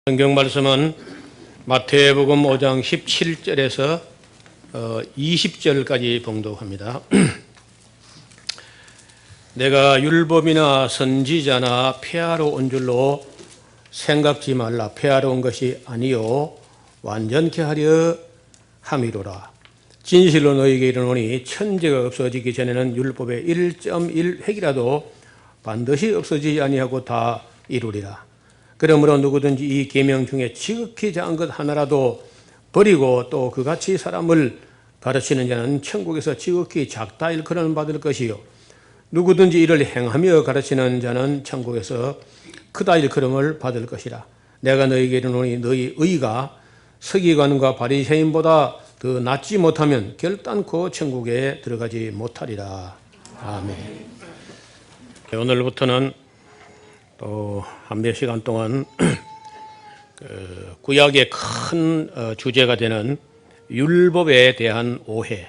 성경 말씀은 마태복음 5장 17절에서 20절까지 봉독합니다. 내가 율법이나 선지자나 폐하러 온 줄로 생각지 말라. 폐하러 온 것이 아니요 완전케 하려 함이로라. 진실로 너희에게 이르노니 천재가 없어지기 전에는 율법의 1.1획이라도 반드시 없어지지 아니하고 다 이루리라. 그러므로 누구든지 이 계명 중에 지극히 작은 것 하나라도 버리고 또 그같이 사람을 가르치는 자는 천국에서 지극히 작다 일컬음 받을 것이요 누구든지 이를 행하며 가르치는 자는 천국에서 크다 일컬음을 받을 것이라. 내가 너희에게 이르노니 너희 의가 서기관과 바리새인보다 더 낫지 못하면 결단코 천국에 들어가지 못하리라. 아멘. 오늘부터는 또 한 몇 시간 동안 구약의 큰 주제가 되는 율법에 대한 오해,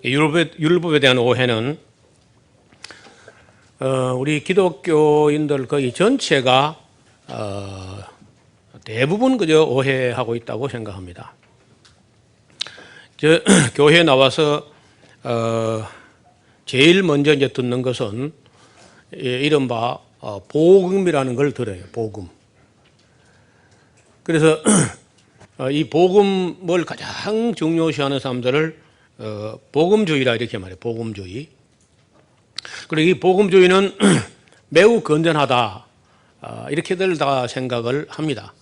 율법에 대한 오해는 우리 기독교인들 거의 전체가 대부분 그저 오해하고 있다고 생각합니다. 교회에 나와서 제일 먼저 이제 듣는 것은 이른바 복음이라는 걸 들어요. 복음. 그래서 이 복음을 가장 중요시하는 사람들을 복음주의라 이렇게 말해요. 복음주의. 그리고 이 복음주의는 매우 건전하다 이렇게들 다 생각을 합니다.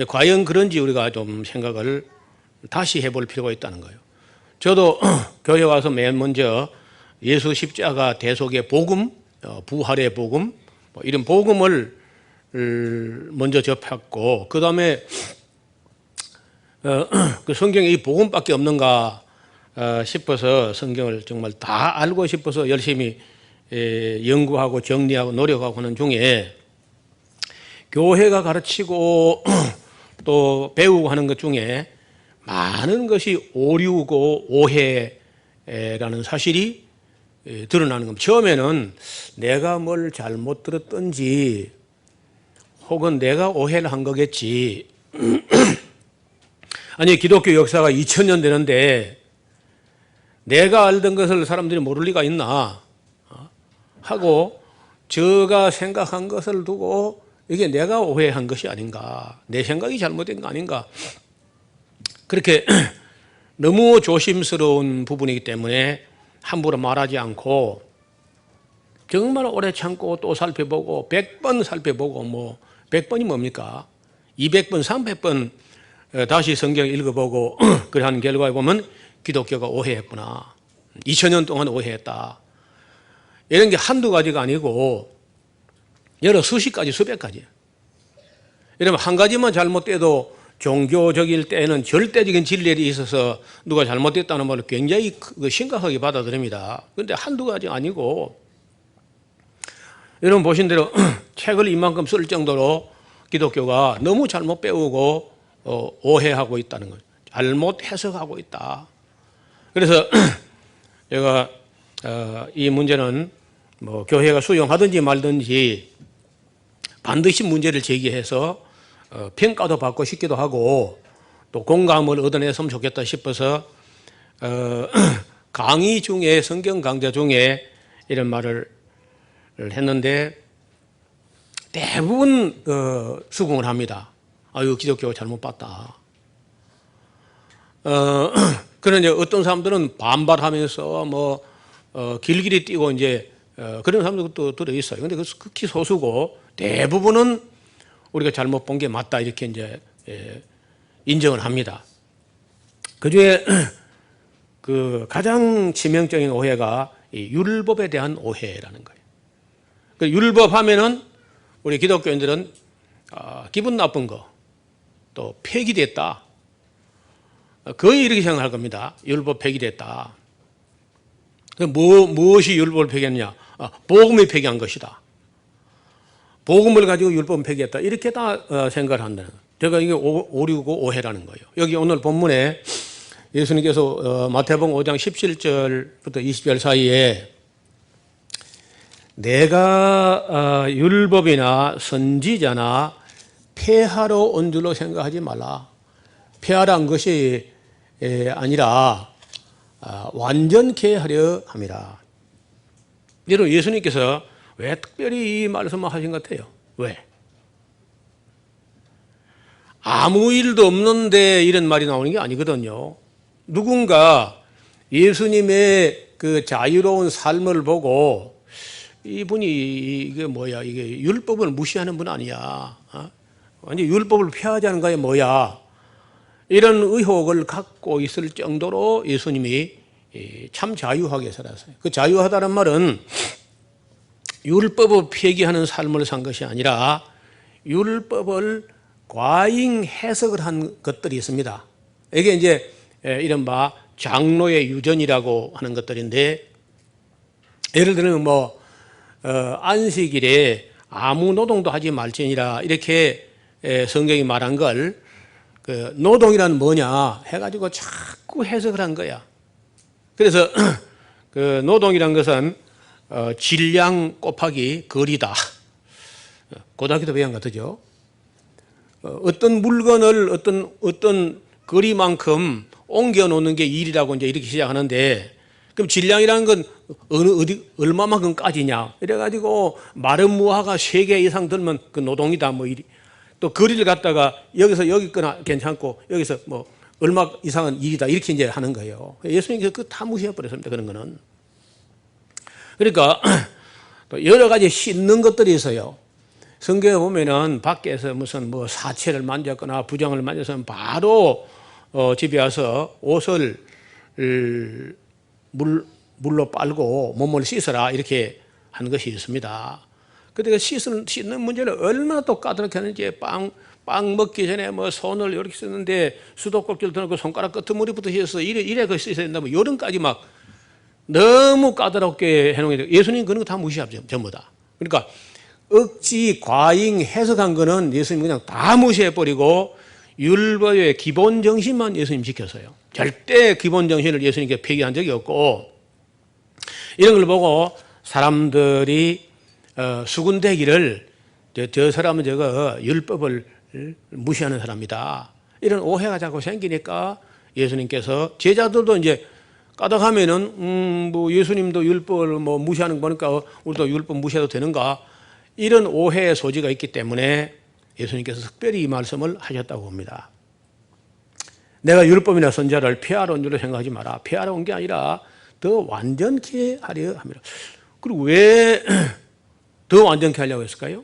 과연 그런지 우리가 좀 생각을 다시 해볼 필요가 있다는 거예요. 저도 교회 와서 맨 먼저 예수 십자가 대속의 복음, 부활의 복음, 이런 복음을 먼저 접했고, 그 다음에 그 성경에 이 복음밖에 없는가 싶어서 성경을 정말 다 알고 싶어서 열심히 연구하고 정리하고 노력하고 하는 중에 교회가 가르치고 또 배우고 하는 것 중에 많은 것이 오류고 오해라는 사실이 드러나는 겁니다. 처음에는 내가 뭘 잘못 들었던지 혹은 내가 오해를 한 거겠지. 아니 기독교 역사가 2000년 되는데 내가 알던 것을 사람들이 모를 리가 있나 하고 제가 생각한 것을 두고 이게 내가 오해한 것이 아닌가, 내 생각이 잘못된 거 아닌가, 그렇게 너무 조심스러운 부분이기 때문에 함부로 말하지 않고 정말 오래 참고 또 살펴보고 100번 살펴보고 100번이 뭡니까? 200번, 300번 다시 성경 읽어보고 그래 하는 결과에 보면 기독교가 오해했구나. 2000년 동안 오해했다. 이런 게 한두 가지가 아니고 여러 수십 가지, 수백 가지. 이러면 한 가지만 잘못돼도 종교적일 때에는 절대적인 진리에 있어서 누가 잘못됐다는 말을 굉장히 심각하게 받아들입니다. 그런데 한두 가지 아니고 여러분 보신 대로 책을 이만큼 쓸 정도로 기독교가 너무 잘못 배우고 오해하고 있다는 거예요. 잘못 해석하고 있다. 그래서 제가 이 문제는 교회가 수용하든지 말든지 반드시 문제를 제기해서 평가도 받고 싶기도 하고 또 공감을 얻어냈으면 좋겠다 싶어서 강의 중에 성경 강좌 중에 이런 말을 했는데 대부분 수긍을 합니다. 아유 기독교가 잘못 봤다. 그런데 어떤 사람들은 반발하면서 길길이 뛰고 이제 그런 사람들도 들어 있어요. 근데 그 극히 소수고 대부분은 우리가 잘못 본 게 맞다 이렇게 이제 인정을 합니다. 그중에 그 가장 치명적인 오해가 이 율법에 대한 오해라는 거예요. 그 율법 하면은 우리 기독교인들은 기분 나쁜 거, 또 폐기됐다. 거의 이렇게 생각할 겁니다. 율법 폐기됐다. 무엇이 율법을 폐기했느냐? 복음이 폐기한 것이다. 복음을 가지고 율법은 폐기했다. 이렇게 다 생각을 한다는 거예요. 제가 이게 오류고 오해라는 거예요. 여기 오늘 본문에 예수님께서 마태복음 5장 17절부터 20절 사이에 내가 율법이나 선지자나 폐하러 온 줄로 생각하지 말라. 폐하란 것이 아니라 완전케 하려 함이라. 여러분, 예수님께서 왜 특별히 이 말씀을 하신 것 같아요? 왜? 아무 일도 없는데 이런 말이 나오는 게 아니거든요. 누군가 예수님의 그 자유로운 삶을 보고 이분이 이게 뭐야, 이게 율법을 무시하는 분 아니야, 완전 율법을 폐하자는 거야 뭐야, 이런 의혹을 갖고 있을 정도로 예수님이 참 자유하게 살았어요. 그 자유하다는 말은 율법을 폐기하는 삶을 산 것이 아니라 율법을 과잉 해석을 한 것들이 있습니다. 이게 이제 이른바 장로의 유전이라고 하는 것들인데, 예를 들면 안식일에 아무 노동도 하지 말지니라 이렇게 성경이 말한 걸 그 노동이란 뭐냐 해가지고 자꾸 해석을 한 거야. 그래서 그 노동이란 것은 질량 곱하기 거리다. 고등학교도 배운 것 같죠. 어떤 물건을 어떤 거리만큼 옮겨 놓는 게 일이라고 이제 이렇게 시작하는데, 그럼 질량이라는 건 얼마만큼 까지냐? 이래가지고 마른 무화가 3개 이상 들면 그 노동이다. 뭐 일이. 또 거리를 갖다가 여기서 여기 거나 괜찮고 여기서 뭐 얼마 이상은 일이다. 이렇게 이제 하는 거예요. 예수님께서 그 다 무시해버렸습니다. 그런 거는. 그러니까 또 여러 가지 씻는 것들이 있어요. 성경에 보면은 밖에서 무슨 뭐 사체를 만졌거나 부정을 만져서는 바로 집에 와서 옷을 물로 빨고 몸을 씻어라 이렇게 한 것이 있습니다. 그러니까 씻는 문제를 얼마나 또 까다롭게 하는지, 빵 먹기 전에 뭐 손을 이렇게 쓰는데 수도꼭지를 들고 손가락 끄트머리부터 씻어서 이래 그 씻어야 된다. 뭐 요런까지 막 너무 까다롭게 해놓은 게, 예수님 그런 거 다 무시하죠. 전부 다. 그러니까 억지 과잉 해석한 거는 예수님 그냥 다 무시해버리고 율법의 기본 정신만 예수님 지켰어요. 절대 기본 정신을 예수님께 폐기한 적이 없고, 이런 걸 보고 사람들이 수군대기를 저 사람은 저거 율법을 무시하는 사람이다, 이런 오해가 자꾸 생기니까 예수님께서 제자들도 이제 까닥하면은 뭐 예수님도 율법을 뭐 무시하는 거 보니까 우리도 율법 무시해도 되는가, 이런 오해의 소지가 있기 때문에 예수님께서 특별히 이 말씀을 하셨다고 봅니다. 내가 율법이나 선지자를 폐하러 온 줄로 생각하지 마라. 폐하러 온 게 아니라 더 완전케 하려 함이라. 그리고 왜 더 완전케 하려고 했을까요?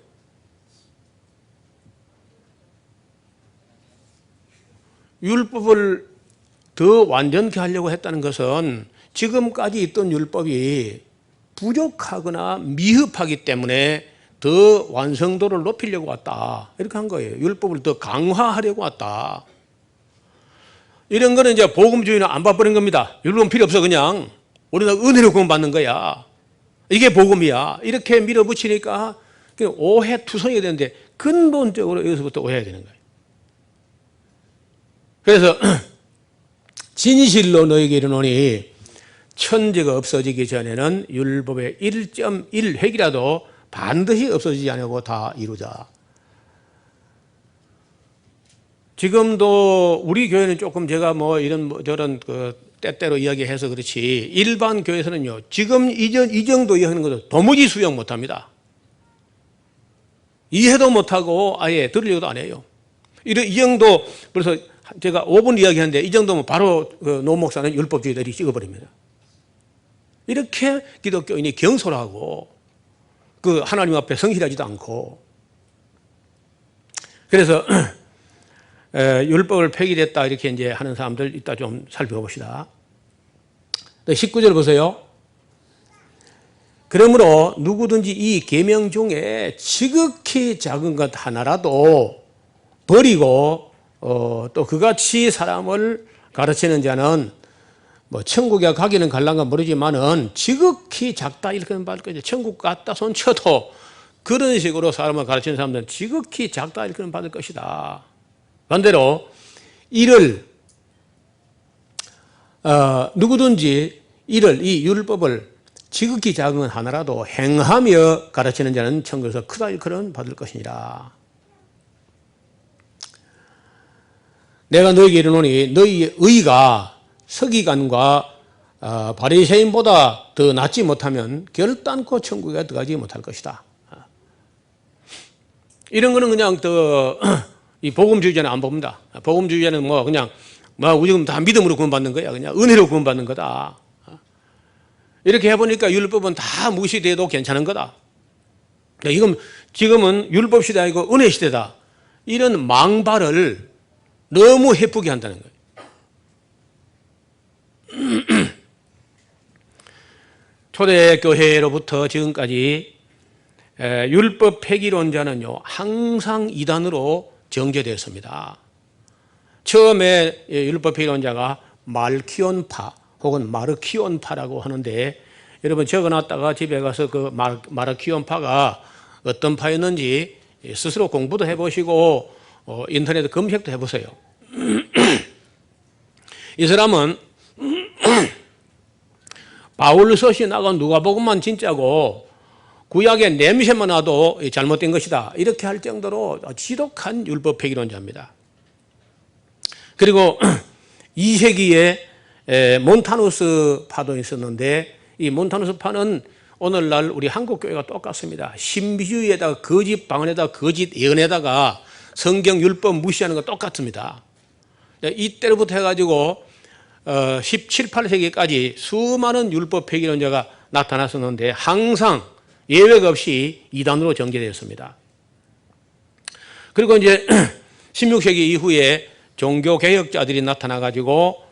율법을 더 완전케 하려고 했다는 것은 지금까지 있던 율법이 부족하거나 미흡하기 때문에 더 완성도를 높이려고 왔다, 이렇게 한 거예요. 율법을 더 강화하려고 왔다. 이런 거는 이제 복음주의는 안 봐버린 겁니다. 율법은 필요 없어, 그냥 우리는 은혜로 구원받는 거야, 이게 복음이야, 이렇게 밀어붙이니까 오해투성이 되는데 근본적으로 여기서부터 오해해야 되는 거예요. 그래서 진실로 너에게 이르노니 천지가 없어지기 전에는 율법의 1.1획이라도 반드시 없어지지 않고 다 이루자. 지금도 우리 교회는 조금 제가 뭐 이런 저런 그 때때로 이야기해서 그렇지, 일반 교회에서는요 지금 이 정도 이야기하는 것도 도무지 수용 못합니다. 이해도 못하고 아예 들으려고도 안 해요. 이 정도, 그래서 제가 5분 이야기하는데 이 정도면 바로 그 노 목사는 율법주의들이 찍어버립니다. 이렇게 기독교인이 경솔하고 그 하나님 앞에 성실하지도 않고. 그래서 율법을 폐기됐다 이렇게 이제 하는 사람들 이따 좀 살펴봅시다. 19절 보세요. 그러므로 누구든지 이 계명 중에 지극히 작은 것 하나라도 버리고 또 그같이 사람을 가르치는 자는 뭐 천국에 가기는 갈란가 모르지만은 지극히 작다 이렇게 받을 거죠. 천국 갔다 손 쳐도 그런 식으로 사람을 가르치는 사람들은 지극히 작다 이렇게 받을 것이다. 반대로 이를 누구든지 이 율법을 지극히 작은 건 하나라도 행하며 가르치는 자는 천국에서 크다 일컬음 받을 것이니라. 내가 너희에게 이르노니 너희의 의가 서기관과 바리새인보다 더 낫지 못하면 결단코 천국에 들어가지 못할 것이다. 이런 거는 그냥 이 복음주의자는 안 봅니다. 복음주의자는 그냥 지금 다 믿음으로 구원받는 거야. 그냥 은혜로 구원받는 거다. 이렇게 해보니까 율법은 다 무시돼도 괜찮은 거다. 지금은 율법 시대 아니고 은혜 시대다. 이런 망발을 너무 해프게 한다는 거예요. 초대교회로부터 지금까지 율법 폐기론자는요 항상 이단으로 정죄되었습니다. 처음에 율법 폐기론자가 말키온파 혹은 마르키온파라고 하는데, 여러분 적어놨다가 집에 가서 그 마르키온파가 어떤 파였는지 스스로 공부도 해보시고 인터넷 검색도 해보세요. 이 사람은 바울서시 나가 누가복음만 진짜고 구약의 냄새만 나도 잘못된 것이다, 이렇게 할 정도로 지독한 율법 폐기론자입니다. 그리고 2세기에 몬타누스 파도 있었는데, 이 몬타누스 파는 오늘날 우리 한국 교회가 똑같습니다. 신비주의에다가 거짓 방언에다가 거짓 예언에다가 성경 율법 무시하는 거 똑같습니다. 이때로부터 해가지고 17, 18세기까지 수많은 율법 폐기론자가 나타났었는데 항상 예외가 없이 이단으로 정죄되었습니다. 그리고 이제 16세기 이후에 종교개혁자들이 나타나가지고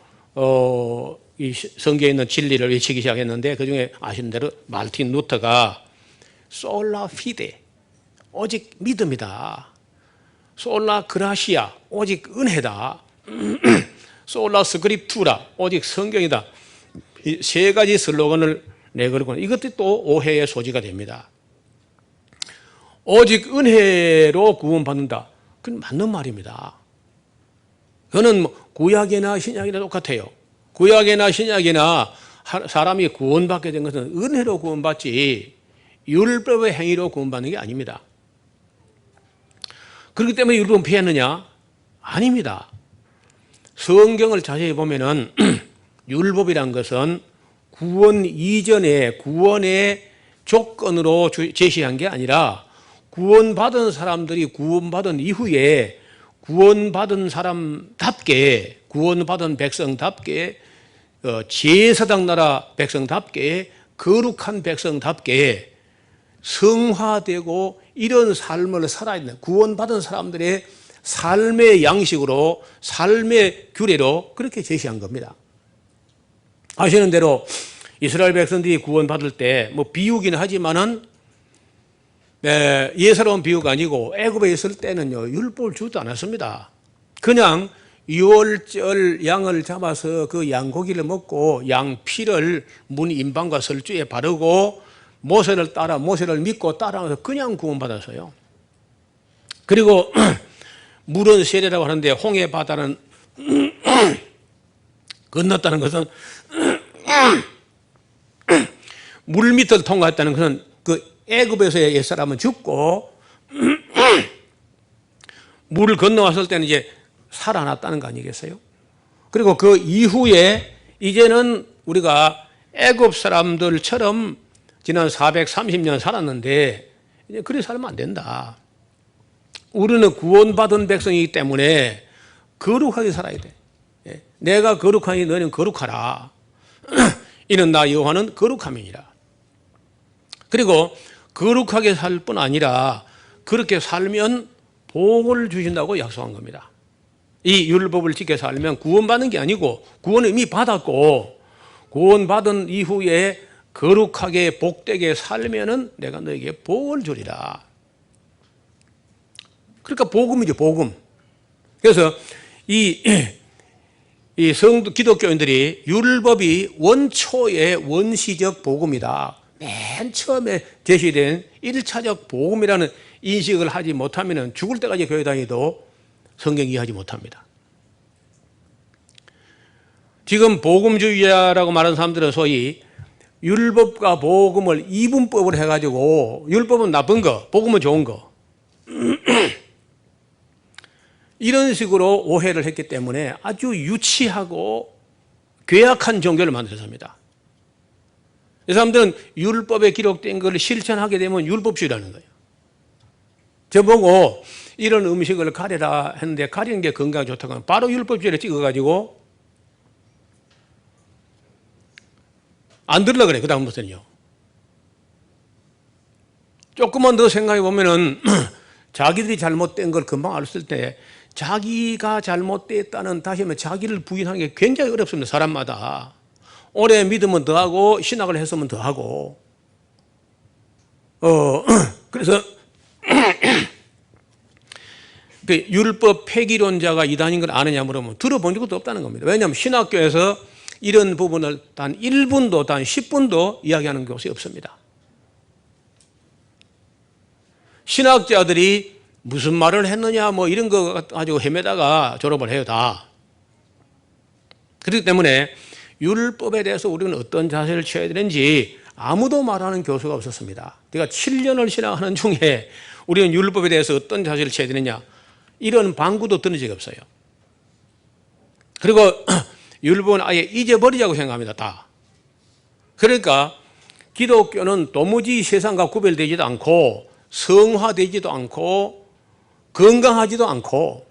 이 성경에 있는 진리를 외치기 시작했는데, 그중에 아시는 대로 마르틴 루터가 솔라 피데, 오직 믿음이다. 솔라 그라시아, 오직 은혜다. 솔라 스크립투라, 오직 성경이다. 이 세 가지 슬로건을 내걸고, 이것도 또 오해의 소지가 됩니다. 오직 은혜로 구원받는다, 그건 맞는 말입니다. 그거는 구약이나 신약이나 똑같아요. 구약이나 신약이나 사람이 구원받게 된 것은 은혜로 구원받지 율법의 행위로 구원받는 게 아닙니다. 그렇기 때문에 율법은 피했느냐? 아닙니다. 성경을 자세히 보면은 율법이란 것은 구원 이전에 구원의 조건으로 제시한 게 아니라 구원받은 사람들이 구원받은 이후에 구원받은 사람답게, 구원받은 백성답게, 제사장 나라 백성답게, 거룩한 백성답게 성화되고 이런 삶을 살아야 된다. 구원받은 사람들의 삶의 양식으로, 삶의 규례로 그렇게 제시한 겁니다. 아시는 대로 이스라엘 백성들이 구원받을 때 비유긴 하지만은 예사로운 비유가 아니고 애굽에 있을 때는요 율법을 주지도 않았습니다. 그냥 유월절 양을 잡아서 그 양고기를 먹고 양 피를 문 임방과 설주에 바르고 모세를 따라, 모세를 믿고 따라가서 그냥 구원받았어요. 그리고 물은 세례라고 하는데 홍해 바다는 건넜다는 것은 물 밑을 통과했다는 것은 그 애굽에서의 옛사람은 죽고 물을 건너왔을 때는 이제 살아났다는 거 아니겠어요? 그리고 그 이후에 이제는 우리가 애굽 사람들처럼 지난 430년 살았는데 이제 그리 살면 안 된다. 우리는 구원받은 백성이기 때문에 거룩하게 살아야 돼. 내가 거룩하니 너는 거룩하라. 이는 나 여호와는 거룩함이니라. 그리고 거룩하게 살 뿐 아니라 그렇게 살면 복을 주신다고 약속한 겁니다. 이 율법을 지켜 살면 구원받는 게 아니고 구원을 이미 받았고 구원받은 이후에 거룩하게 복되게 살면은 내가 너에게 복을 주리라. 그러니까 복음이죠, 복음. 그래서 이 기독교인들이 율법이 원초의 원시적 복음이다, 맨 처음에 제시된 1차적 복음이라는 인식을 하지 못하면 죽을 때까지 교회 다니도 성경 이해하지 못합니다. 지금 복음주의자라고 말하는 사람들은 소위 율법과 복음을 이분법을 해가지고 율법은 나쁜 거, 복음은 좋은 거 이런 식으로 오해를 했기 때문에 아주 유치하고 괴악한 종교를 만들었습니다. 이 사람들은 율법에 기록된 것을 실천하게 되면 율법주의라는 거예요. 저보고 이런 음식을 가려라 했는데 가리는 게 건강에 좋다고 하면 바로 율법주의를 찍어가지고 안 들으려고 그래. 그 다음부터는요. 조금만 더 생각해 보면은 자기들이 잘못된 걸 금방 알 수 있을 때 자기가 잘못됐다는, 다시 말하면 자기를 부인하는 게 굉장히 어렵습니다. 사람마다. 오래 믿으면 더하고 신학을 했으면 더하고 그래서 그 율법 폐기론자가 이단인 걸 아느냐 물으면 들어본 적도 없다는 겁니다. 왜냐하면 신학교에서 이런 부분을 단 1분도 단 10분도 이야기하는 것이 없습니다. 신학자들이 무슨 말을 했느냐 뭐 이런 거 가지고 헤매다가 졸업을 해요 다. 그렇기 때문에 율법에 대해서 우리는 어떤 자세를 취해야 되는지 아무도 말하는 교수가 없었습니다. 내가 7년을 신학하는 중에 우리는 율법에 대해서 어떤 자세를 취해야 되느냐 이런 방구도 들은 적이 없어요. 그리고 율법은 아예 잊어버리자고 생각합니다. 다. 그러니까 기독교는 도무지 세상과 구별되지도 않고 성화되지도 않고 건강하지도 않고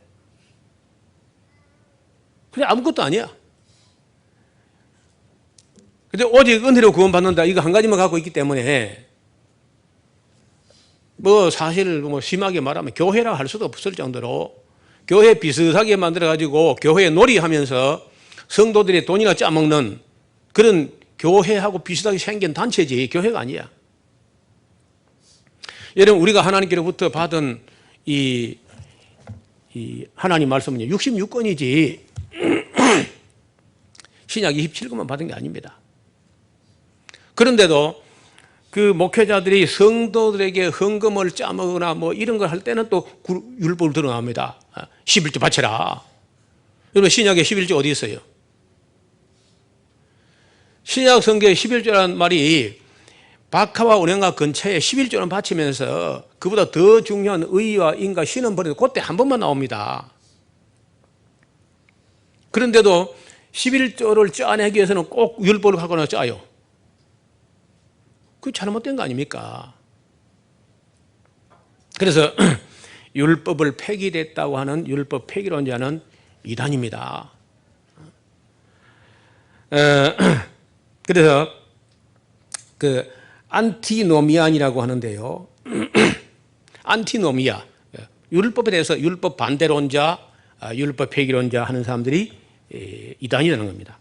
그냥 아무것도 아니야. 근데 오직 은혜로 구원받는다 이거 한 가지만 갖고 있기 때문에 뭐 사실 뭐 심하게 말하면 교회라 할 수도 없을 정도로 교회 비슷하게 만들어 가지고 교회 놀이하면서 성도들이 돈이나 짜먹는 그런 교회하고 비슷하게 생긴 단체지 교회가 아니야. 여러분 우리가 하나님께로부터 받은 이 하나님 말씀은 66권이지 신약 27권만 받은 게 아닙니다. 그런데도 그 목회자들이 성도들에게 헌금을 짜먹거나 뭐 이런 걸 할 때는 또 율법을 드러납니다. 11조 바쳐라. 여러분 신약에 11조 어디 있어요? 신약 성경에 11조라는 말이 박하와 은행과 근처에 11조는 바치면서 그보다 더 중요한 의와 인과 신은 버려도 그때 한 번만 나옵니다. 그런데도 11조를 짜내기 위해서는 꼭 율법을 갖고 짜요. 그게 잘못된 거 아닙니까? 그래서 율법을 폐기됐다고 하는 율법 폐기론자는 이단입니다. 그래서 그 안티노미안이라고 하는데요. 안티노미아, 율법에 대해서 율법 반대론자, 율법 폐기론자 하는 사람들이 이단이라는 겁니다.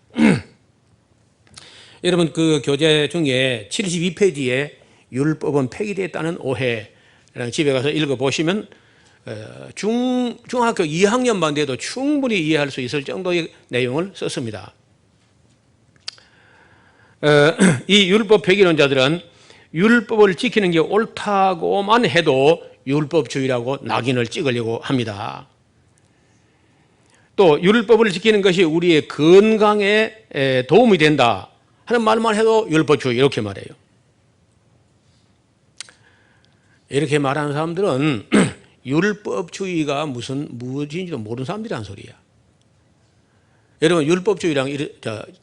여러분 그 교재 중에 72페이지에 율법은 폐기됐다는 오해라는 집에 가서 읽어보시면 중학교 2학년만 돼도 충분히 이해할 수 있을 정도의 내용을 썼습니다. 이 율법 폐기론자들은 율법을 지키는 게 옳다고만 해도 율법주의라고 낙인을 찍으려고 합니다. 또 율법을 지키는 것이 우리의 건강에 도움이 된다 하는 말만 해도 율법주의 이렇게 말해요. 이렇게 말하는 사람들은 율법주의가 무엇인지도 모르는 사람들이란 소리야. 여러분 율법주의랑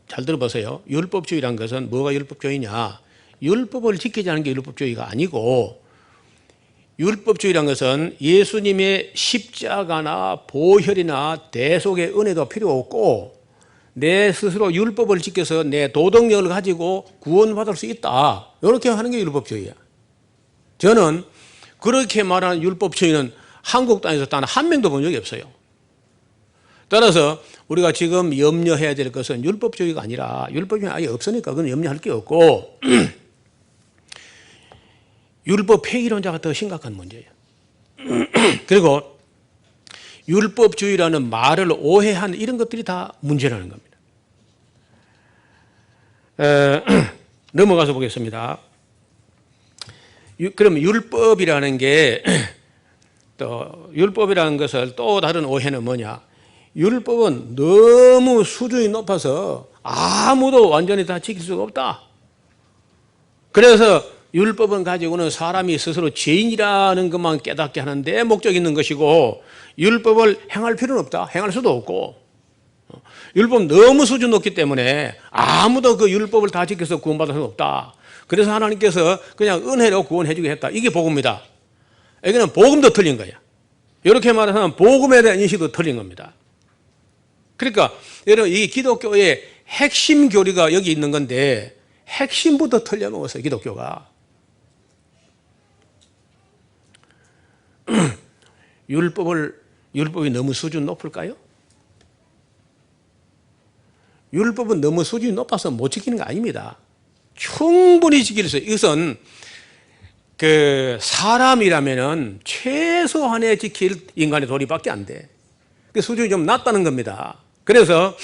잘 들어보세요. 율법주의란 것은 뭐가 율법주의냐? 율법을 지키지 않는 게 율법주의가 아니고 율법주의란 것은 예수님의 십자가나 보혈이나 대속의 은혜도 필요 없고 내 스스로 율법을 지켜서 내 도덕력을 가지고 구원받을 수 있다. 이렇게 하는 게 율법주의야. 저는 그렇게 말하는 율법주의는 한국 땅에서 단 한 명도 본 적이 없어요. 따라서 우리가 지금 염려해야 될 것은 율법주의가 아니라 율법주의는 아예 없으니까 그건 염려할 게 없고 율법 폐기론자가 더 심각한 문제예요. 그리고 율법주의라는 말을 오해한 이런 것들이 다 문제라는 겁니다. 넘어가서 보겠습니다. 그럼 율법이라는 게 또 율법이라는 것을 또 다른 오해는 뭐냐? 율법은 너무 수준이 높아서 아무도 완전히 다 지킬 수가 없다. 그래서 율법은 가지고는 사람이 스스로 죄인이라는 것만 깨닫게 하는데 목적이 있는 것이고, 율법을 행할 필요는 없다. 행할 수도 없고, 율법 너무 수준 높기 때문에 아무도 그 율법을 다 지켜서 구원받을 수는 없다. 그래서 하나님께서 그냥 은혜로 구원해 주게 했다. 이게 복음이다. 여기는 복음도 틀린 거야. 이렇게 말하면 복음에 대한 인식도 틀린 겁니다. 그러니까 여러분, 이 기독교의 핵심 교리가 여기 있는 건데 핵심부터 틀려먹었어요, 기독교가. 율법이 너무 수준 높을까요? 율법은 너무 수준이 높아서 못 지키는 거 아닙니다. 충분히 지킬 수 있어요. 이것은 사람이라면은 최소한의 지킬 인간의 도리밖에 안 돼. 그 수준이 좀 낮다는 겁니다. 그래서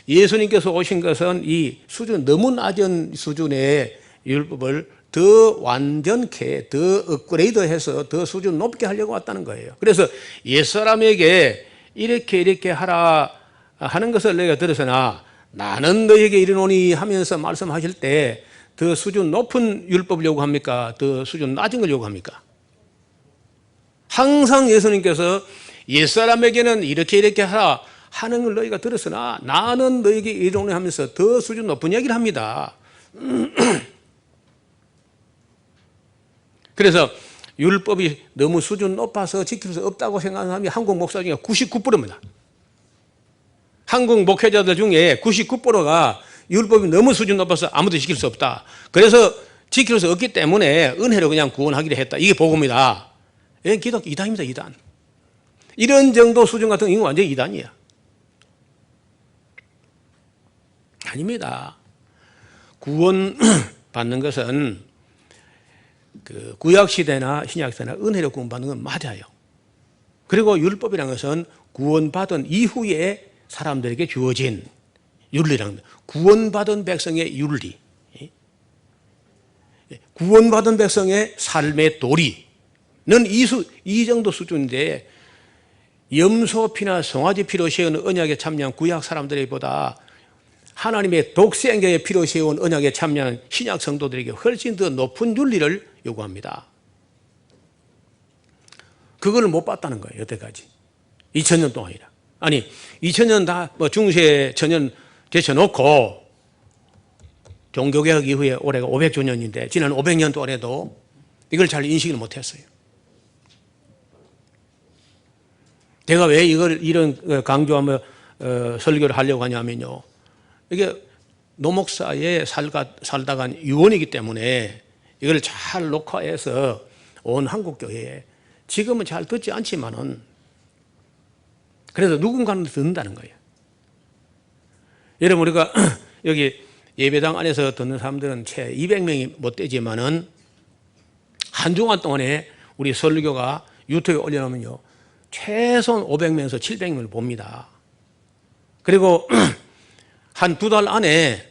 예수님께서 오신 것은 이 수준, 너무 낮은 수준의 율법을 더 완전케, 더 업그레이드해서 더 수준 높게 하려고 왔다는 거예요. 그래서 옛사람에게 이렇게 하라 하는 것을 내가 들어서나 나는 너에게 이르노니 하면서 말씀하실 때 더 수준 높은 율법을 요구합니까? 더 수준 낮은 걸 요구합니까? 항상 예수님께서 옛사람에게는 이렇게 하라 하는 걸 너희가 들었으나 나는 너에게 이르노니 하면서 더 수준 높은 얘기를 합니다. 그래서 율법이 너무 수준 높아서 지킬 수 없다고 생각하는 사람이 한국 목사 중에 99%입니다. 한국 목회자들 중에 99%가 율법이 너무 수준 높아서 아무도 지킬 수 없다. 그래서 지킬 수 없기 때문에 은혜로 그냥 구원하기로 했다. 이게 복음이다. 이건 기독교 이단입니다, 이단. 이런 정도 수준 같은 건 이건 완전히 이단이야. 아닙니다. 구원 받는 것은 그 구약시대나 신약시대나 은혜로 구원받는 건 맞아요. 그리고 율법이라는 것은 구원받은 이후에 사람들에게 주어진 윤리라는 겁니다. 구원받은 백성의 윤리, 구원받은 백성의 삶의 도리는 이 정도 수준인데, 염소피나 송아지 피로 세운 언약에 참여한 구약 사람들보다 하나님의 독생자의 피로 세운 언약에 참여한 신약 성도들에게 훨씬 더 높은 윤리를 요구합니다. 그걸 못 봤다는 거예요, 여태까지. 2000년 동안이라. 아니, 2000년 다 중세 천년 제쳐놓고 종교개혁 이후에 올해가 500주년인데 지난 500년 동안에도 이걸 잘 인식을 못했어요. 제가 왜 이런 강조하며 설교를 하려고 하냐면요, 이게 노목사에 살다간 유언이기 때문에 이걸 잘 녹화해서 온 한국교회에, 지금은 잘 듣지 않지만은 그래도 누군가는 듣는다는 거예요. 여러분, 우리가 여기 예배당 안에서 듣는 사람들은 채 200명이 못 되지만은 한 주간 동안에 우리 설교가 유튜브에 올려놓으면요, 최소한 500명에서 700명을 봅니다. 그리고 한 두 달 안에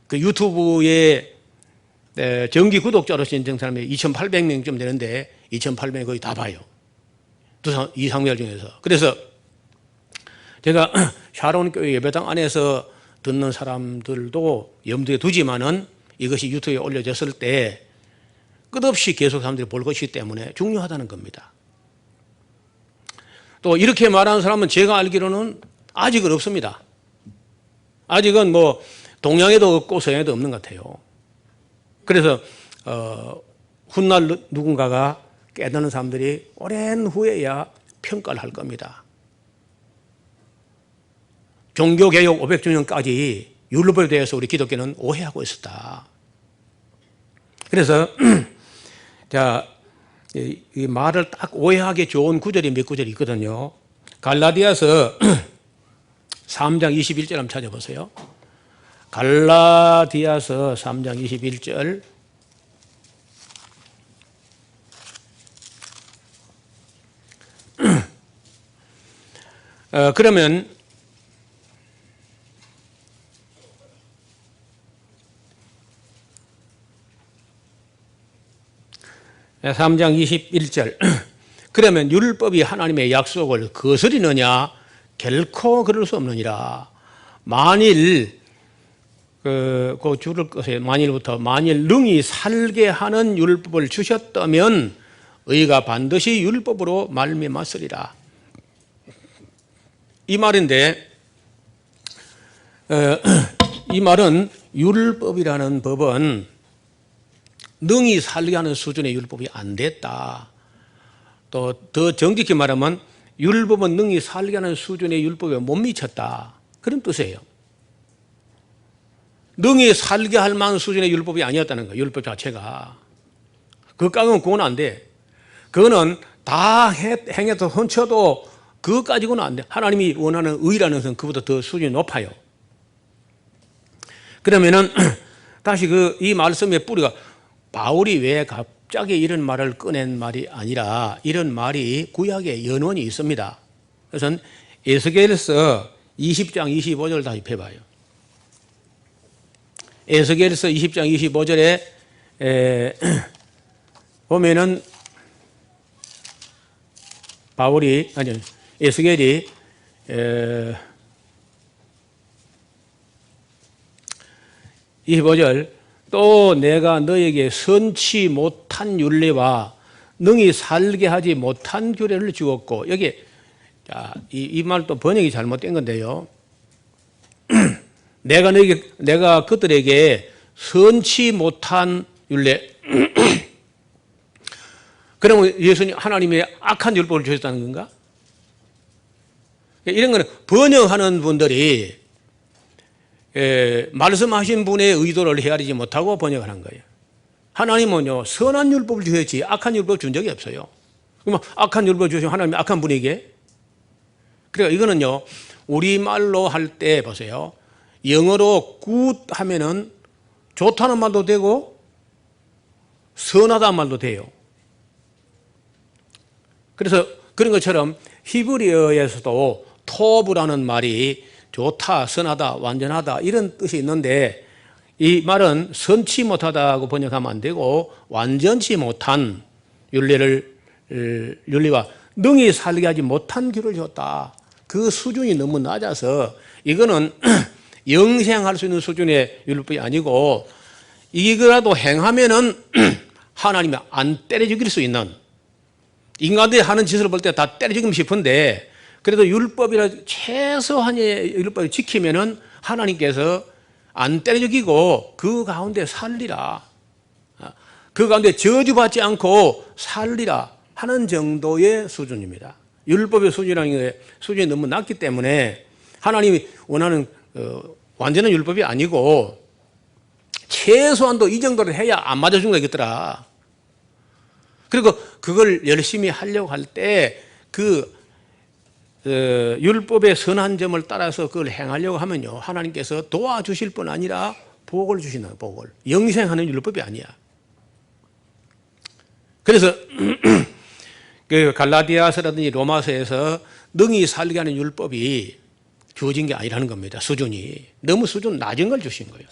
그 유튜브에 정기 구독자로서 인증 사람이 2,800명쯤 되는데 2,800명이 거의 다 봐요. 이 상별 중에서. 그래서 제가 샤론 교회 예배당 안에서 듣는 사람들도 염두에 두지만은 이것이 유튜브에 올려졌을 때 끝없이 계속 사람들이 볼 것이기 때문에 중요하다는 겁니다. 또 이렇게 말하는 사람은 제가 알기로는 아직은 없습니다. 아직은 뭐 동양에도 없고 서양에도 없는 것 같아요. 그래서 훗날 누군가가 깨닫는 사람들이 오랜 후에야 평가를 할 겁니다. 종교개혁 500주년까지 율법에 대해서 우리 기독교는 오해하고 있었다. 그래서 이 말을 딱 오해하기 좋은 구절이 몇 구절이 있거든요. 갈라디아서 3장 21절 한번 찾아보세요. 갈라디아서 3장 21절. 그러면 3장 21절. 그러면 율법이 하나님의 약속을 거스리느냐? 결코 그럴 수 없느니라. 만일 그 줄을 끄세요. 만일 능히 살게 하는 율법을 주셨다면 의가 반드시 율법으로 말미암았으리라. 이 말인데 이 말은 율법이라는 법은 능히 살게 하는 수준의 율법이 안 됐다. 또 더 정직히 말하면 율법은 능히 살게 하는 수준의 율법에 못 미쳤다. 그런 뜻이에요. 능히 살게 할 만한 수준의 율법이 아니었다는 거예요. 율법 자체가. 그건 안 돼. 그거는 다 행해도 훔쳐도 그거 가지고는 안 돼. 하나님이 원하는 의라는 것은 그보다 더 수준이 높아요. 그러면은 다시 이 말씀의 뿌리가 바울이 왜 갑자기 이런 말을 꺼낸 말이 아니라 이런 말이 구약에 연원이 있습니다. 그래서 에스겔서 20장 25절 다시 펴봐요. 에스겔서 20장 25절에 보면은 에스겔이 25절 또 내가 너에게 선치 못한 율례와 능히 살게 하지 못한 규례를 주었고, 여기 이 말도 번역이 잘못된 건데요. 내가 그들에게 선치 못한 율례. 그러면 예수님 하나님의 악한 율법을 주셨다는 건가? 이런 거는 번역하는 분들이 말씀하신 분의 의도를 헤아리지 못하고 번역하는 거예요. 하나님은요 선한 율법을 주셨지 악한 율법을 준 적이 없어요. 그러면 악한 율법을 주시면 하나님이 악한 분에게. 그러니까 이거는요 우리말로 할 때 보세요. 영어로 good 하면은 좋다는 말도 되고 선하다는 말도 돼요. 그래서 그런 것처럼 히브리어에서도 토브라는 말이 좋다, 선하다, 완전하다 이런 뜻이 있는데 이 말은 선치 못하다고 번역하면 안 되고 완전치 못한 율례와 능히 살게 하지 못한 규를 줬다. 그 수준이 너무 낮아서 이거는 영생할 수 있는 수준의 율법이 아니고 이거라도 행하면은 하나님이 안 때려 죽일 수 있는, 인간들이 하는 짓을 볼 때 다 때려 죽이면 싶은데 그래도 율법이라 최소한의 율법을 지키면은 하나님께서 안 때려 죽이고 그 가운데 살리라, 그 가운데 저주받지 않고 살리라 하는 정도의 수준입니다. 율법의 수준이라는 게 수준이 너무 낮기 때문에 하나님이 원하는 완전한 율법이 아니고 최소한도 이 정도를 해야 안 맞아준 거겠더라. 그리고 그걸 열심히 하려고 할 때 율법의 선한 점을 따라서 그걸 행하려고 하면요 하나님께서 도와주실 뿐 아니라 복을 주시는, 복을 영생하는 율법이 아니야. 그래서 그 갈라디아서라든지 로마서에서 능히 살게 하는 율법이 주어진 게 아니라는 겁니다. 수준이 너무 수준 낮은 걸 주신 거예요.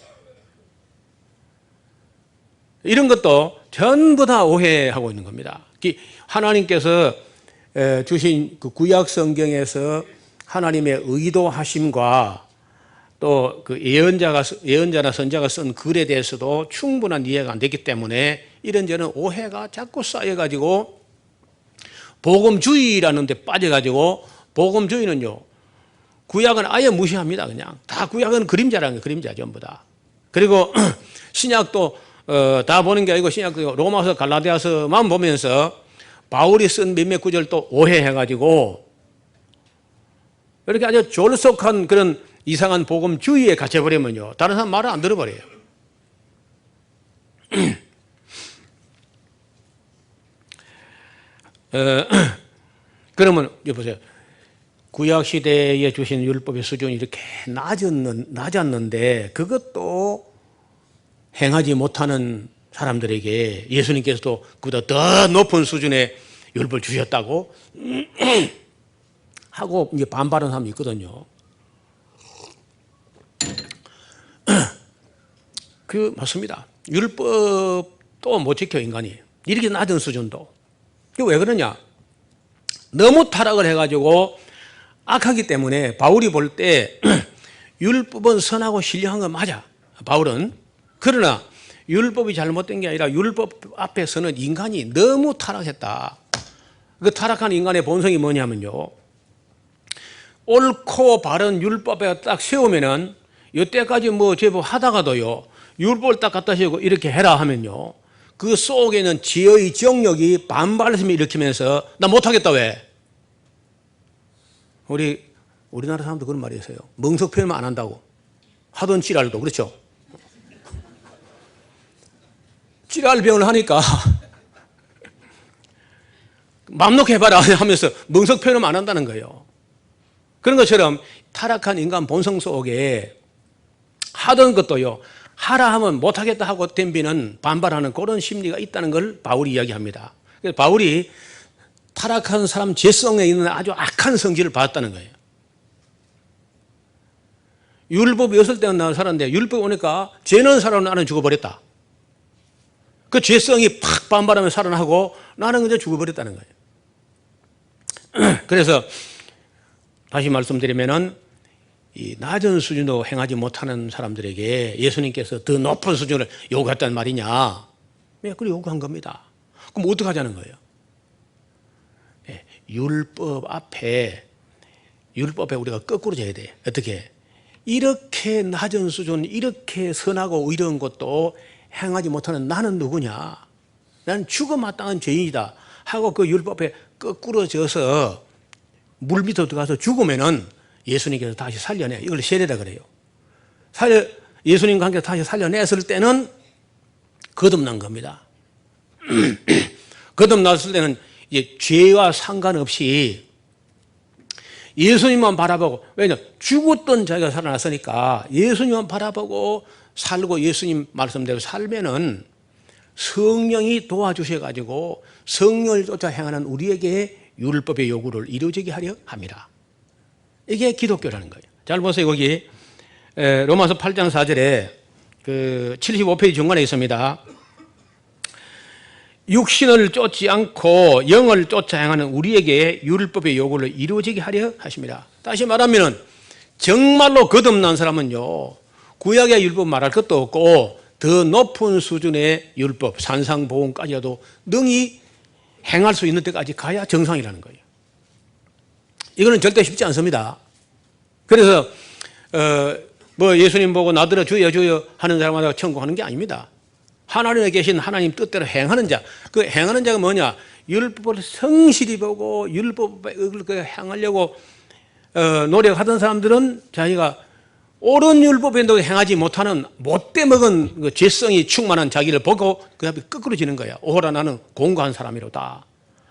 이런 것도 전부 다 오해하고 있는 겁니다. 하나님께서 주신 그 구약 성경에서 하나님의 의도하심과 또 그 예언자나 선자가 쓴 글에 대해서도 충분한 이해가 안 됐기 때문에 이런저런 오해가 자꾸 쌓여가지고 복음주의라는 데 빠져가지고, 복음주의는요 구약은 아예 무시합니다. 그냥 다 구약은 그림자라는 거예요. 그림자 전부 다. 그리고 신약도 다 보는 게 아니고 신약도 로마서 갈라디아서만 보면서 바울이 쓴 몇몇 구절 또 오해해가지고 이렇게 아주 졸속한 그런 이상한 복음주의에 갇혀버리면요 다른 사람 말을 안 들어버려요. 그러면 여보세요, 구약시대에 주신 율법의 수준이 이렇게 낮았는데 그것도 행하지 못하는 사람들에게 예수님께서도 그보다 더 높은 수준의 율법을 주셨다고 하고 이제 반발하는 사람이 있거든요. 맞습니다. 율법도 못 지켜 인간이. 이렇게 낮은 수준도. 왜 그러냐? 너무 타락을 해가지고 악하기 때문에 바울이 볼 때 율법은 선하고 신령한 건 맞아. 바울은. 그러나 율법이 잘못된 게 아니라 율법 앞에서는 인간이 너무 타락했다. 그 타락한 인간의 본성이 뭐냐면요, 옳고 바른 율법에 딱 세우면은 이때까지 뭐 제법 하다가도요, 율법을 딱 갖다 세우고 이렇게 해라 하면요, 그 속에는 지혜의 정력이 반발심을 일으키면서 나 못하겠다. 왜? 우리나라 사람도 그런 말이 있어요. 멍석 표현만 안 한다고. 하던 찌랄도. 그렇죠? 찌랄 병을 하니까 맘 놓고 해봐라 하면서 멍석 표현을 안 한다는 거예요. 그런 것처럼 타락한 인간 본성 속에 하던 것도요, 하라 하면 못하겠다 하고 덤비는 반발하는 그런 심리가 있다는 걸 바울이 이야기합니다. 그래서 바울이 타락한 사람 죄성에 있는 아주 악한 성질을 받았다는 거예요. 율법이 없을 때는 나는 살았는데 율법이 오니까 죄는 살아도 나는 죽어버렸다. 그 죄성이 팍 반발하면 살아나고 나는 그저 죽어버렸다는 거예요. 그래서 다시 말씀드리면은 이 낮은 수준으로 행하지 못하는 사람들에게 예수님께서 더 높은 수준을 요구했단 말이냐? 왜 그걸 요구한 겁니다. 그럼 어떻게 하자는 거예요? 율법에 우리가 거꾸로 져야 돼. 어떻게? 이렇게 낮은 수준, 이렇게 선하고 의로운 것도 행하지 못하는 나는 누구냐? 나는 죽어마땅한 죄인이다 하고 그 율법에 거꾸로 져서 물 밑으로 들어가서 죽으면은 예수님께서 다시 살려내. 이걸 세례라 그래요. 예수님과 함께 다시 살려냈을 때는 거듭난 겁니다. 거듭났을 때는 이제 죄와 상관없이 예수님만 바라보고, 왜냐, 죽었던 자기가 살아났으니까 예수님만 바라보고 살고 예수님 말씀대로 살면은 성령이 도와주셔가지고 성령을 쫓아 행하는 우리에게 율법의 요구를 이루어지게 하려 합니다. 이게 기독교라는 거예요. 잘 보세요. 거기 로마서 8장 4절에 그 75페이지 중간에 있습니다. 육신을 쫓지 않고 영을 쫓아 행하는 우리에게 율법의 요구를 이루어지게 하려 하십니다. 다시 말하면 정말로 거듭난 사람은요, 구약의 율법 말할 것도 없고 더 높은 수준의 율법, 산상보험까지도 능히 행할 수 있는 데까지 가야 정상이라는 거예요. 이거는 절대 쉽지 않습니다. 그래서 뭐 예수님 보고 나더러 주여 주여 하는 사람마다 천국하는 게 아닙니다. 하나님에 계신 하나님 뜻대로 행하는 자, 그 행하는 자가 뭐냐? 율법을 성실히 보고 율법을 행하려고 노력하던 사람들은 자기가 옳은 율법에도 행하지 못하는 못돼 먹은 그 죄성이 충만한 자기를 보고 그 앞에 거꾸로 지는 거야. 오호라 나는 공고한 사람이로다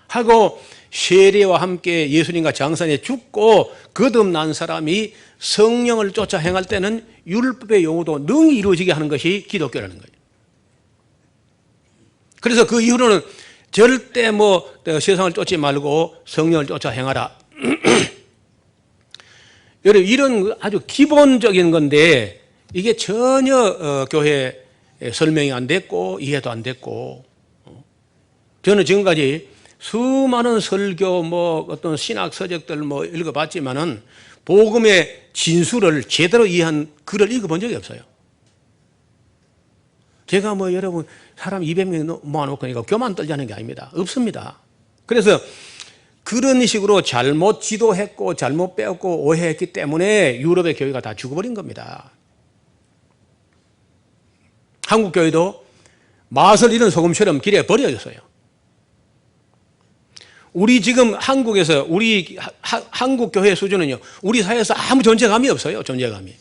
하고 세례와 함께 예수님과 장사에 죽고 거듭난 사람이 성령을 쫓아 행할 때는 율법의 요구도 능히 이루어지게 하는 것이 기독교라는 거예요. 그래서 그 이후로는 절대 뭐 세상을 쫓지 말고 성령을 쫓아 행하라. 여러분, 이런 아주 기본적인 건데 이게 전혀 교회에 설명이 안 됐고 이해도 안 됐고, 저는 지금까지 수많은 설교 뭐 어떤 신학 서적들 뭐 읽어봤지만은 복음의 진수를 제대로 이해한 글을 읽어본 적이 없어요. 제가 뭐 여러분 사람 200명 모아놓고 그러니까 교만 떨자는 게 아닙니다. 없습니다. 그래서 그런 식으로 잘못 지도했고 잘못 배웠고 오해했기 때문에 유럽의 교회가 다 죽어버린 겁니다. 한국 교회도 맛을 잃은 소금처럼 길에 버려졌어요. 우리 지금 한국에서 우리 한국 교회 수준은요, 우리 사회에서 아무 존재감이 없어요. 존재감이.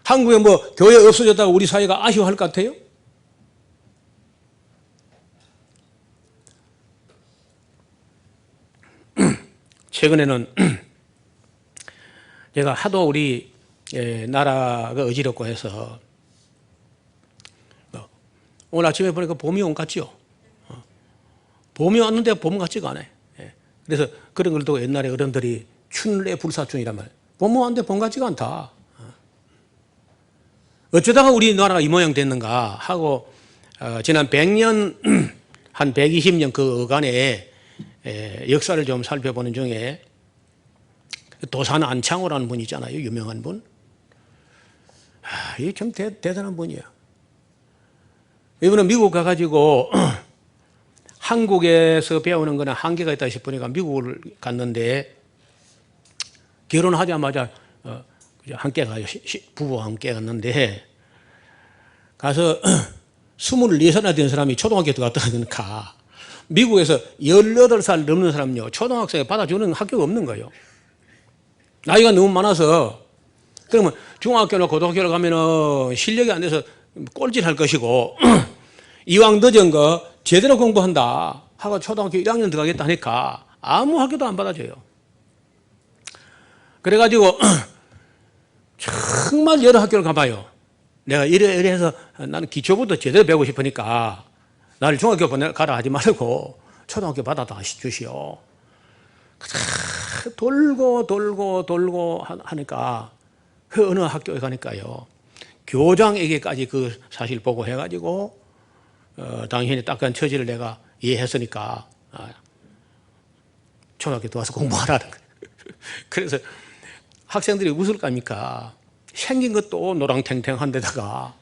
한국에 뭐 교회 없어졌다고 우리 사회가 아쉬워할 것 같아요? 최근에는 제가 하도 우리 나라가 어지럽고 해서 오늘 아침에 보니까 봄이 온 것 같죠? 봄이 왔는데 봄 같지가 않아요. 그래서 그런 걸 두고 옛날에 어른들이 춘래 불사춘이란 말이에요. 봄이 왔는데 봄 같지가 않다. 어쩌다가 우리나라가 이 모양 됐는가 하고 지난 100년 한 120년 그 어간의 역사를 좀 살펴보는 중에 도산 안창호라는 분이 있잖아요. 유명한 분. 이게 참 대단한 분이야. 이분은 미국 가가지고 한국에서 배우는 거는 한계가 있다 싶으니까 미국을 갔는데 결혼하자마자 함께 가요. 부부와 함께 갔는데 가서 24살이나 된 사람이 초등학교 들어갔다니까 미국에서 18살 넘는 사람요 초등학생에 받아주는 학교가 없는 거예요. 나이가 너무 많아서. 그러면 중학교나 고등학교를 가면은 실력이 안 돼서 꼴찌할 것이고 이왕 늦은 거 제대로 공부한다 하고 초등학교 1학년 들어가겠다 하니까 아무 학교도 안 받아줘요. 그래가지고 정말 여러 학교를 가봐요. 내가 이래 해서 나는 기초부터 제대로 배우고 싶으니까 나를 중학교 가라 하지 말고 초등학교 받아다 주시오. 돌고 하니까 그 어느 학교에 가니까요 교장에게까지 그 사실 보고 해가지고 당신이 딱한 처지를 내가 이해했으니까 초등학교 들어와서 공부하라는 거예요. 그래서 학생들이 웃을 거 아닙니까? 생긴 것도 노랑탱탱한 데다가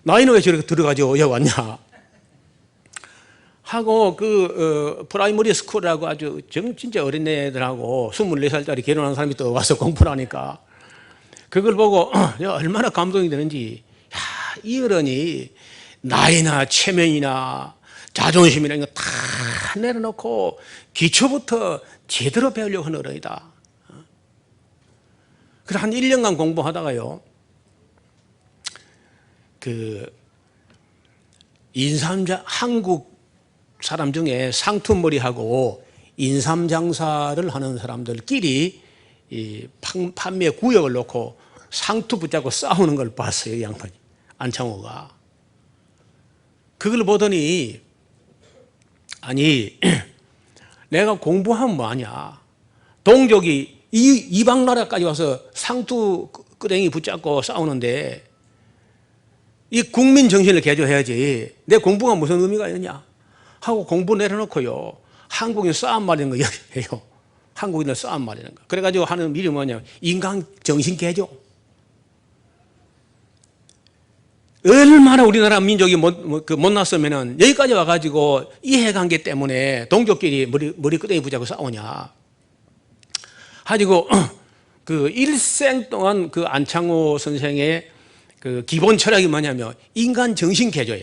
나이는 왜 저렇게 들어가지고 여기 왔냐 하고 프라이머리 스쿨이라고 아주 진짜 어린애들하고 24살짜리 결혼한 사람이 또 와서 공부를 하니까 그걸 보고 얼마나 감동이 되는지, 야, 이 어른이 나이나 체면이나 자존심이나 이거 다 내려놓고 기초부터 제대로 배우려고 하는 어른이다. 그래서 한 1년간 공부하다가요, 한국 사람 중에 상투머리하고 인삼 장사를 하는 사람들끼리 이 판매 구역을 놓고 상투 붙잡고 싸우는 걸 봤어요, 이 양반이. 안창호가. 그걸 보더니, 아니, 내가 공부하면 뭐하냐. 동족이 이방 나라까지 와서 상투 끄댕이 붙잡고 싸우는데 이 국민 정신을 개조해야지. 내 공부가 무슨 의미가 있느냐 하고 공부 내려놓고요, 한국인 싸움 말이는 거 해요. 한국인을 싸움 말이는 거. 그래가지고 하는 일이 뭐냐면 인간 정신 개조. 얼마나 우리나라 민족이 못났으면은 여기까지 와가지고 이해관계 때문에 동족끼리 머리 끄댕이 붙잡고 싸우냐. 가지고 일생 동안 안창호 선생의 기본 철학이 뭐냐면 인간 정신 개조야.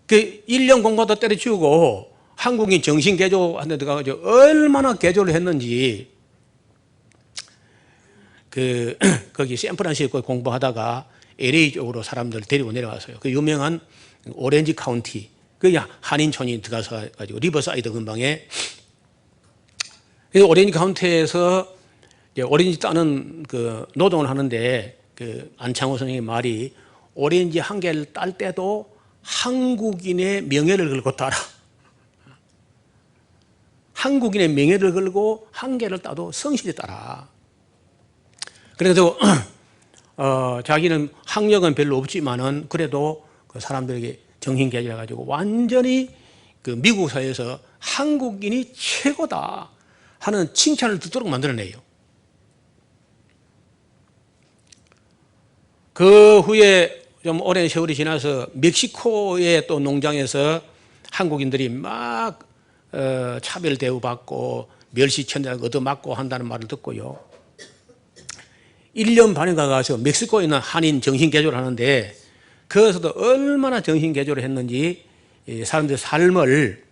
1년 공부하다 때려치우고 한국인 정신 개조하는 데 들어가가지고 얼마나 개조를 했는지, 거기 샌프란시스코 공부하다가 LA 쪽으로 사람들 데리고 내려왔어요. 그 유명한 오렌지 카운티, 한인촌이 들어가서 가지고 리버사이드 근방에, 오렌지 카운티에서 오렌지 따는 노동을 하는데 안창호 선생님의 말이 오렌지 한 개를 딸 때도 한국인의 명예를 걸고 따라. 한국인의 명예를 걸고 한 개를 따도 성실히 따라. 그래도 자기는 학력은 별로 없지만은 그래도 사람들에게 정신 개조해 가지고 완전히 미국 사회에서 한국인이 최고다 하는 칭찬을 듣도록 만들어내요. 그 후에 좀 오랜 세월이 지나서 멕시코의 또 농장에서 한국인들이 막 차별 대우받고 멸시천대를 얻어맞고 한다는 말을 듣고요, 1년 반인가 가서 멕시코에 있는 한인 정신개조를 하는데 거기서도 얼마나 정신개조를 했는지 사람들의 삶을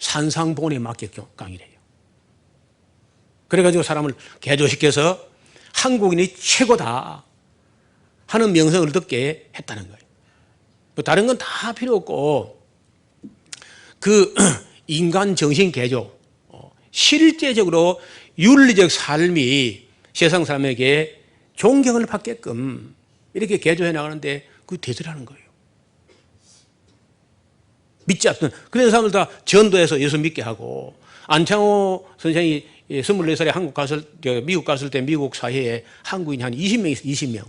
산상본에 맞게 강의를 해요. 그래가지고 사람을 개조시켜서 한국인이 최고다 하는 명성을 듣게 했다는 거예요. 다른 건 다 필요 없고 인간 정신 개조, 실제적으로 윤리적 삶이 세상 사람에게 존경을 받게끔 이렇게 개조해 나가는데 그게 되더라는 거예요. 믿지 않던 그런 사람들 다 전도해서 예수 믿게 하고, 안창호 선생이 24살에 미국 갔을 때 미국 사회에 한국인이 한 20명 있어요. 20명.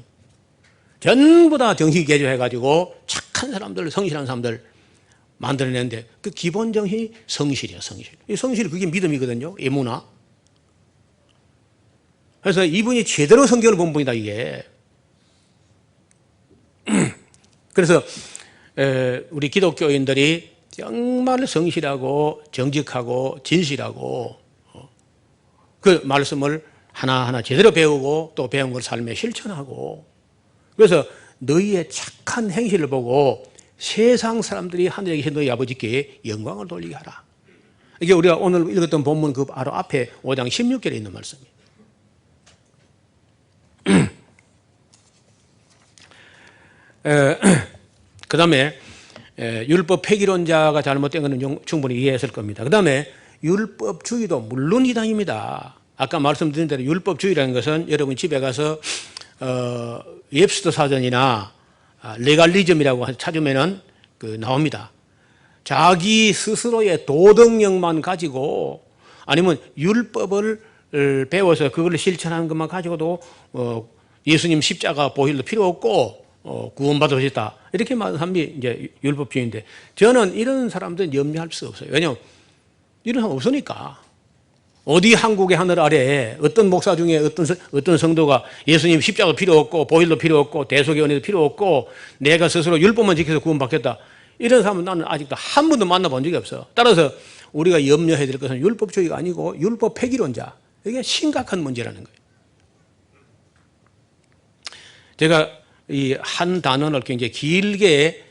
전부 다 정신 개조해가지고 착한 사람들, 성실한 사람들 만들어내는데 그 기본 정신이 성실이야, 성실. 이 성실, 그게 믿음이거든요, 에무나. 그래서 이분이 제대로 성경을 본 분이다 이게. 그래서 우리 기독교인들이 정말 성실하고 정직하고 진실하고 그 말씀을 하나하나 제대로 배우고 또 배운 걸 삶에 실천하고, 그래서 너희의 착한 행실을 보고 세상 사람들이 하늘에 계신 너희 아버지께 영광을 돌리게 하라. 이게 우리가 오늘 읽었던 본문 그 바로 앞에 5장 16절에 있는 말씀이에요. 그 다음에 율법 폐기론자가 잘못된 것은 충분히 이해했을 겁니다. 그 다음에 율법주의도 물론 이단입니다. 아까 말씀드린 대로 율법주의라는 것은 여러분 집에 가서 웹스터 사전이나 레갈리즘이라고 찾으면은 나옵니다. 자기 스스로의 도덕력만 가지고 아니면 율법을 배워서 그걸 실천하는 것만 가지고도 예수님 십자가 보혈도 필요 없고 구원받을 수 있다, 이렇게 말하는 사람이 이제 율법주의인데, 저는 이런 사람들은 염려할 수 없어요. 왜냐하면 이런 사람 없으니까. 어디 한국의 하늘 아래에 어떤 목사 중에 어떤 성도가 예수님 십자가 필요 없고 보혈도 필요 없고 대속의 은혜도 필요 없고 내가 스스로 율법만 지켜서 구원받겠다, 이런 사람은 나는 아직도 한 번도 만나본 적이 없어. 따라서 우리가 염려해야 될 것은 율법주의가 아니고 율법 폐기론자, 이게 심각한 문제라는 거예요. 제가 이 한 단원을 굉장히 길게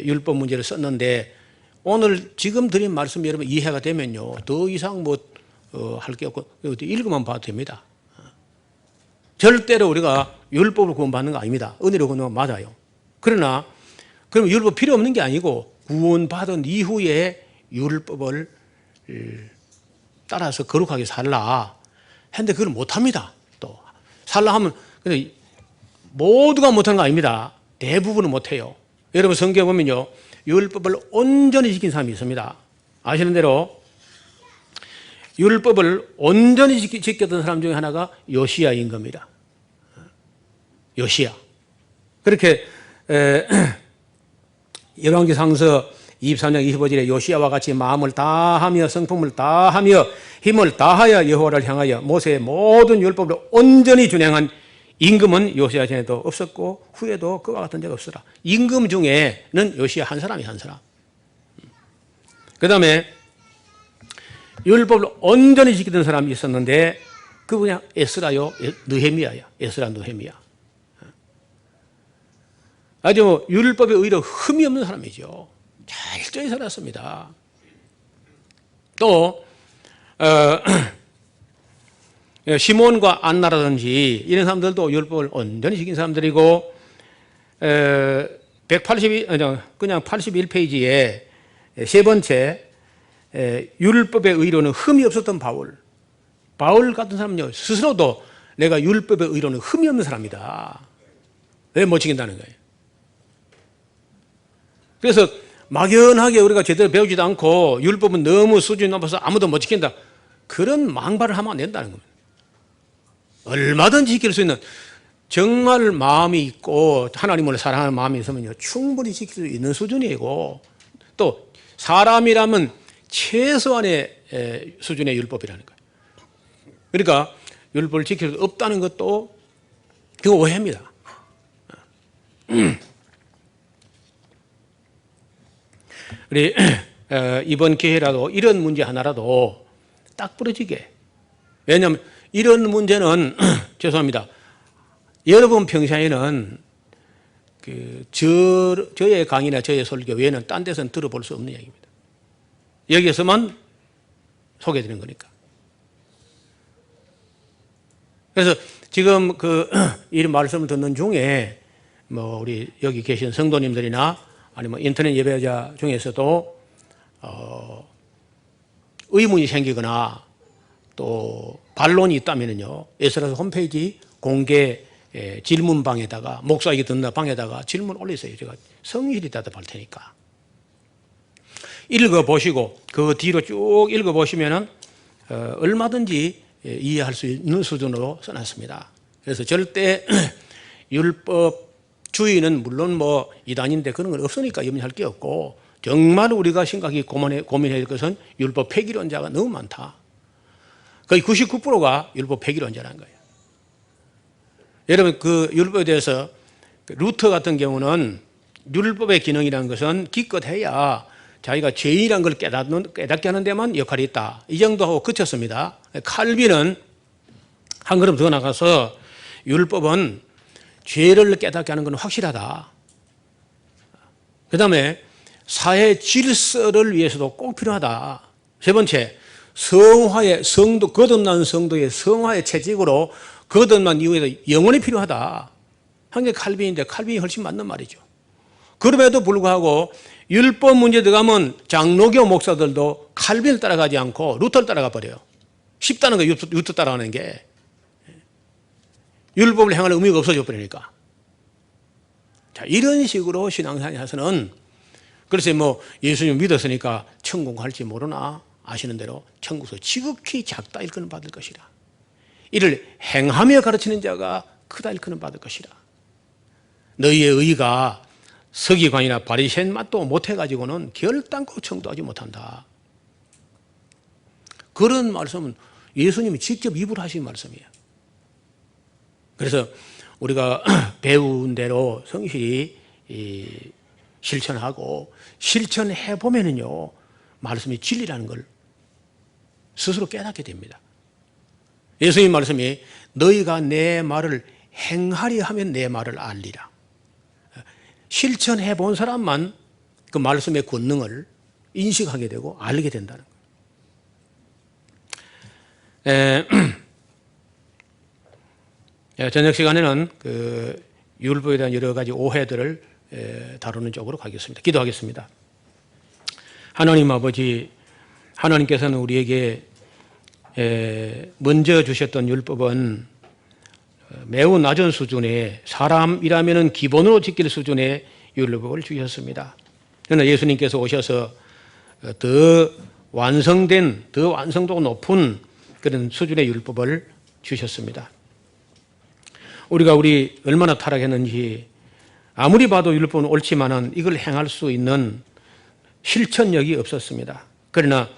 율법 문제를 썼는데, 오늘 지금 드린 말씀 여러분 이해가 되면요, 더 이상 할 게 없고 읽으면 봐도 됩니다. 절대로 우리가 율법으로 구원받는 거 아닙니다. 은혜로 구원은 맞아요. 그러나 그럼 율법 필요 없는 게 아니고 구원받은 이후에 율법을 따라서 거룩하게 살라 했는데 그걸 못합니다. 또 살라 하면 모두가 못하는 거 아닙니다. 대부분은 못해요. 여러분 성경 보면요, 율법을 온전히 지킨 사람이 있습니다. 아시는 대로 율법을 온전히 지켰던 사람 중에 하나가 요시야인 겁니다. 요시야. 그렇게 열왕기상서 23장 25절에 요시야와 같이 마음을 다하며 성품을 다하며 힘을 다하여 여호와를 향하여 모세의 모든 율법을 온전히 준행한 임금은 요시야 전에도 없었고 후에도 그와 같은 자가 없으라. 임금 중에는 요시야 한 사람이 한 사람. 그 다음에 율법을 온전히 지키던 사람이 있었는데 그분이 에스라요, 느헤미야야. 에스라 느헤미야. 아주 율법에 오히려 흠이 없는 사람이죠. 철저히 살았습니다. 또 시몬과 안나라든지 이런 사람들도 율법을 온전히 지킨 사람들이고, 81페이지에 세 번째 율법의 의로는 흠이 없었던 바울 같은 사람은요, 스스로도 내가 율법의 의로는 흠이 없는 사람이다. 왜 못 지킨다는 거예요. 그래서 막연하게 우리가 제대로 배우지도 않고 율법은 너무 수준이 높아서 아무도 못 지킨다, 그런 망발을 하면 안 된다는 겁니다. 얼마든지 지킬 수 있는, 정말 마음이 있고 하나님을 사랑하는 마음이 있으면요 충분히 지킬 수 있는 수준이고, 또 사람이라면 최소한의 수준의 율법이라는 거예요. 그러니까 율법을 지킬 수 없다는 것도 그 오해입니다. 우리 이번 기회라도 이런 문제 하나라도 딱 부러지게, 왜냐하면 이런 문제는 죄송합니다, 여러분 평생에는 저의 강의나 저의 설교 외에는 딴 데서는 들어볼 수 없는 얘기입니다. 여기에서만 소개해드리는 거니까. 그래서 지금 이 말씀을 듣는 중에 우리 여기 계신 성도님들이나 아니면 인터넷 예배자 중에서도 의문이 생기거나 또 반론이 있다면요, 에스라서 홈페이지 공개 질문방에다가, 목사에게 듣는 방에다가 질문 올리세요. 제가 성실히 대답할 테니까. 읽어보시고 그 뒤로 쭉 읽어보시면은 얼마든지 이해할 수 있는 수준으로 써놨습니다. 그래서 절대 율법주의는 물론 이단인데 그런 건 없으니까 염려할 게 없고, 정말 우리가 심각히 고민해야 될 것은 율법 폐기론자가 너무 많다. 거의 99%가 율법 폐기론자라는 거예요. 여러분 그 율법에 대해서 루터 같은 경우는 율법의 기능이라는 것은 기껏해야 자기가 죄인이라는 걸 깨닫게 하는 데만 역할이 있다. 이 정도 하고 그쳤습니다. 칼빈은 한 걸음 더 나가서 율법은 죄를 깨닫게 하는 건 확실하다. 그 다음에 사회 질서를 위해서도 꼭 필요하다. 세 번째, 성화의 성도, 거듭난 성도의 성화의 채찍으로 거듭난 이후에도 영원히 필요하다. 한 게 칼빈인데 칼빈이 훨씬 맞는 말이죠. 그럼에도 불구하고 율법 문제 들어가면 장로교 목사들도 칼빈을 따라가지 않고 루터를 따라가 버려요. 쉽다는 거예요. 루터 따라가는 게. 율법을 행할 의미가 없어져 버리니까. 자, 이런 식으로 신앙생활에서는 그래서 뭐 예수님 믿었으니까 천국 갈지 모르나 아시는 대로 천국에서 지극히 작다 일컬음 받을 것이라. 이를 행하며 가르치는 자가 크다 일컬음 받을 것이라. 너희의 의가 서기관이나 바리새인 맛도 못해가지고는 결단코 청도하지 못한다. 그런 말씀은 예수님이 직접 입으로 하신 말씀이에요. 그래서 우리가 배운 대로 성실히 실천하고 실천해 보면은요 말씀이 진리라는 걸 스스로 깨닫게 됩니다. 예수님 말씀이 너희가 내 말을 행하려 하면 내 말을 알리라. 실천해 본 사람만 그 말씀의 권능을 인식하게 되고 알게 된다는 거예요. 저녁 시간에는 그 율법에 대한 여러 가지 오해들을 다루는 쪽으로 가겠습니다. 기도하겠습니다. 하나님 아버지, 하나님께서는 우리에게 먼저 주셨던 율법은 매우 낮은 수준의 사람이라면 기본으로 지킬 수준의 율법을 주셨습니다. 그러나 예수님께서 오셔서 더 완성된, 더 완성도가 높은 그런 수준의 율법을 주셨습니다. 우리가 얼마나 타락했는지 아무리 봐도 율법은 옳지만은 이걸 행할 수 있는 실천력이 없었습니다. 그러나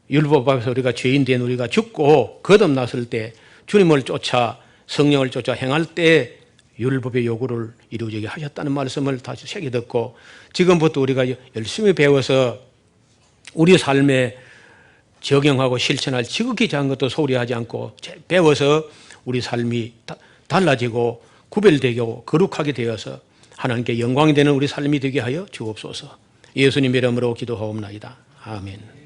율법 앞에서 우리가 죄인 된 우리가 죽고 거듭났을 때 주님을 쫓아 성령을 쫓아 행할 때 율법의 요구를 이루어지게 하셨다는 말씀을 다시 새겨 듣고 지금부터 우리가 열심히 배워서 우리 삶에 적용하고 실천할 지극히 작은 것도 소홀히 하지 않고 배워서 우리 삶이 달라지고 구별되고 거룩하게 되어서 하나님께 영광이 되는 우리 삶이 되게 하여 주옵소서. 예수님 이름으로 기도하옵나이다. 아멘.